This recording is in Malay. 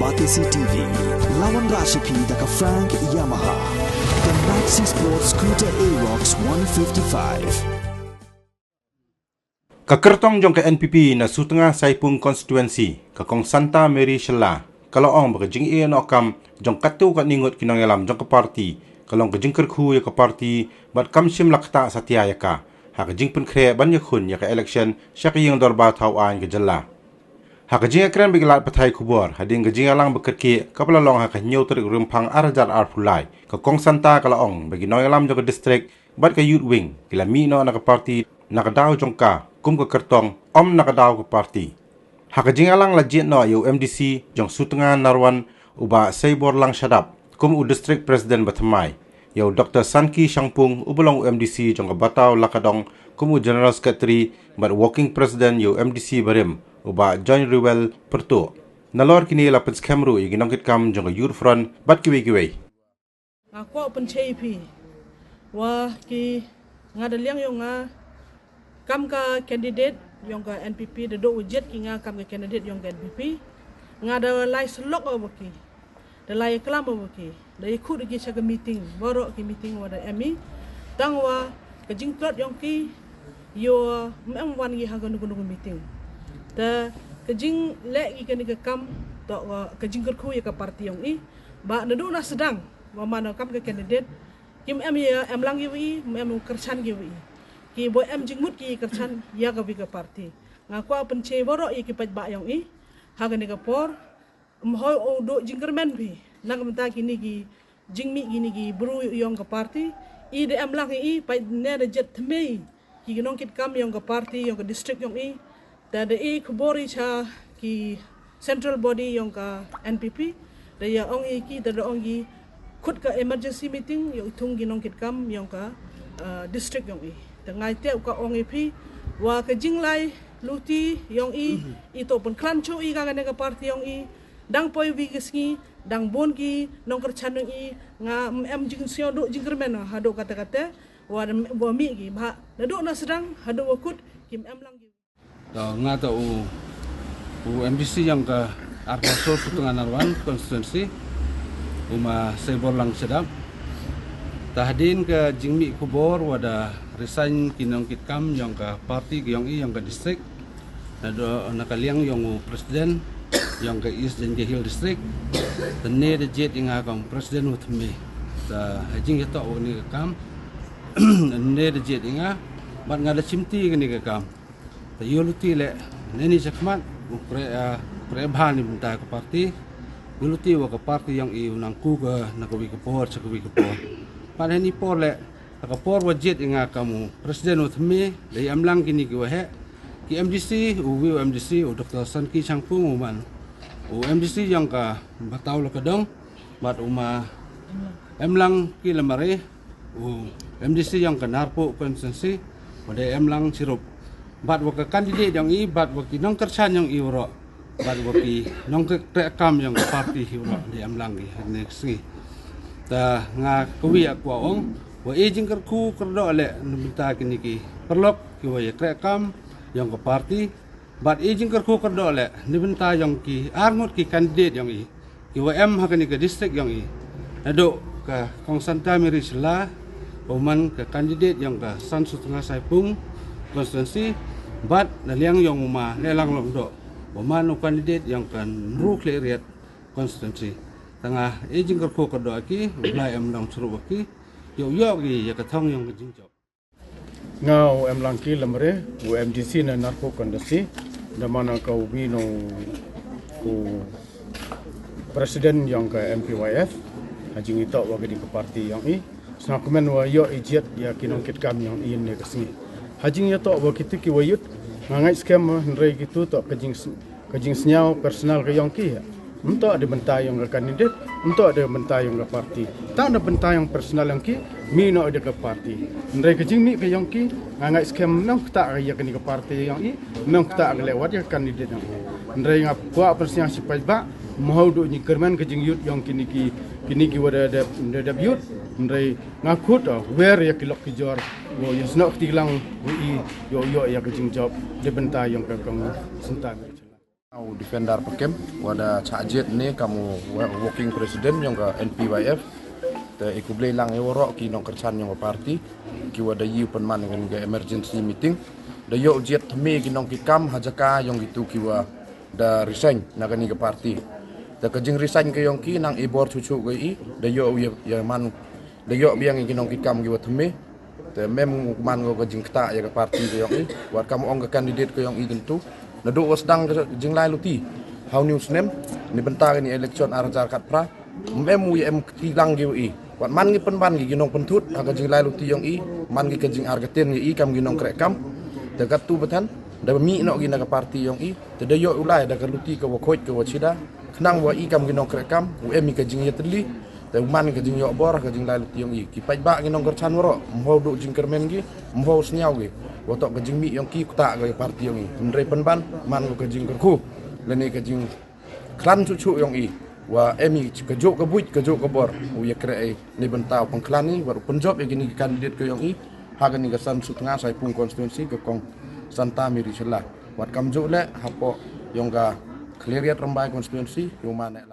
Batisi TV, lawan Rashipi daka Frank Yamaha, dan Maxi Sports Scooter Aerox 155. Kakertong jong ke NPP na sutengah Saipung konstituensi, kakong Santa Mary Shela, kalau ong bakajing iyan okam jong katu kat ningut kinong yalam jong ke parti, kalau kajing kerku ya ke parti, bat kamsim lakta satya ya ka, hakajing pun kre banyak hun ya ke election syaki yang dorba tauan ke jela. Hakajing akran bigilat patai kubur, hading kajing alang bekerki kapala long hakanyau terik rumpang arjar arpulai, kakong Santa kalau ong bagi nong yalam jong ke distrik, bat ke youth wing, kila mino na ke parti, nakadaw jong ka, kum ke kertong om nakadaw ke parti. Hakajing alang lajit no yu MDC jong sutenga narwan uba seibor lang syadap kum u district president Batamai. Yu Dr. Sanki Shangpung ubelong MDC jong ke batau lakadong kum u general secretary but working president yu MDC Barim uba John Rewell Pertu. Nalor kini lapens Kemru yu ginongkit kam jong ke youth front bat kiwi-kiwi. Aku open CP. Wah ki ngadaliang yung kam ka candidate yung ka NPP dado ujet ki nga kam ka candidate yung ka NPP nga da lai slok obaki da lai klam obaki da ikut gi sa meeting boro ki meeting wada ME tangwa ka jingklot yung ki yo wan gi ha ganu meeting da ka jing le gi ka ni ka kam to ka jingkot khu ya ka parti yung i ba dado na sedang wa mana kam ka candidate kim em lang gi em kersan gi ki boy em jingmut ki kersan ya ka biga parti ngakwa penche boro ki pat ba yang i haga ni ka por mhoy o do jingkermen bi nagamta kini ki jingmi gini ki bru yang ka parti i de em lang i pat ne de jet thmei ki ginong kit kam yang ka parti yang ka district yang i ta de i khbori cha ki central body yang ka NPP de ya ong i ki de ong gi khut ka emergency meeting yang thung ginong kit kam yang ka district yang i tengai tiap ka ong ipi wa ka jinglai luti yong i ito pun klancho i ka ka parti yong i dang poi wi gisngi dang bon ki nong kerchan i nga em jing sio do jingkermen hado kata-kata wa mi gi ba dado na sedang hado wakut kim em lang gi nga ta u MDC yang ka Arkaso Sutungan Narwan konstituensi uma sebor lang sedap tahdin ke jingmi kubor wada resign kinong kitkam yang ke parti yang i yang ke distrik ada nakaliang yang presiden yang ke East dan Hill district dan ne de jet inga kam presiden utme ta hajing yato ni kam ne de jet inga bat ngada chimti ni kam ta yuluti le neni sakmat pre bhan ni minta ke parti yuluti wa ke parti yang i unangku ke nakawi ke por sakawi ke por pada ni por le kapor wajit inga kamu presiden utme le amlang kini ki wahe ki MDC u MDC u Dr. Sanki Shangpung uman u MDC yang ka batau lakadong bat uma amlang ki lemare u MDC yang ka narpo konsensi pada amlang sirup bat wa ka kandidat yang i bat wa ki nong kersan yang i ro bat wa ki nong rekam yang parti hi ro di amlang ki next ta nga kuwi akwa ong wa ejing kerku kerdo le minta kini ki perlok ki wa krekam yang ke parti bat ejing kerku kerdo le minta yang ki arngut ki kandidat yang i ki wa em hakani ke district yang i ado ka kong Santa Mary Shela uman ke kandidat yang ke San Sutunga Saipung konstituensi bat naliang yang uma lelang longdo uman kandidat yang kan ru kleriat konstituensi tengah ejing kerku kerdo ki ulai em dong suruh ki yo gi ya katong yang kejingjok ngau em langki lemre u MDC na narko kondisi da mana ka ubi no ku presiden yang ke MPYF hajing ito wa gedi ke parti yang i snakumen wa yo ijet ya kinong kit kam yang in ne kesni hajing ya to wa kiti ki wayut ngai scam nrei gitu to kejing senyau personal ke yang ki untuk ada bentai yang ke kandidat, untuk ada bentai yang ke parti. Tak ada bentai yang personal yang ki, mino ada ke parti. Mereka kecing mi ke yang ki, ngai scam nang tak ya ke parti yang i, nang tak lewat ya kandidat yang. Mereka ngap kuat persiang sipai ba, mau do ni kerman kecing youth yang kini ki wada ada youth. Mereka ngakut where ya kilok kijor, wo ya snok tilang wi yo ya kecing job, dia bentai yang ke kang sentai. Defender Pekem, wada cajet ni kamu working president yang ke NPYF, te iku belang eworok ki nong kercan yang ke parti, ki wada yu penman dengan ke emergency meeting, da yo jet me ki nong kikam hajaka yang gitu ki wa da resign naga ni ke parti, da kejing resign ke yang ki nang ibor cucu ke i, da yo ya man, da yo biang ki nong kikam ki wa teme, te mem man go kejing kta ya ke parti ke yang i, wat kamu ong ke kandidat ke yang i tentu. Naduk wasdang jinglai luti, how news nem, ni bentar ni election arajar kat pra, memu em tilang giwi, wat man gi penban gi ginong pentut, aga jinglai luti yang i, man gi kejing argaten gi i kam ginong krekam, dekat tu betan, da mi nok gi naga parti yang i, te de yo ulai da luti ke wakoi ke wachida, kenang wa i kam ginong krekam, u em gi kejing yetli, te man gi kejing yo bor ka jinglai luti yang i, ki pai ba ginong kerchan woro, mho du jing kermen gi, mho snyau gi. Watok kejing mi yang ki kutak ke parti yang i, menrei penban man ko kejing kerku, leni kejing klan cucu yang i, wa emi kejuk kebuit kejuk kebor, uya kere ni bentau pengklan ni, baru penjob yang gini kandidat ke yang i, hagan ni kesan sutengah saya pun konstituensi ke kong Santa Mary Shelah, wat kamjuk le hapo yang ga cleariat rembai konstituensi, yang mana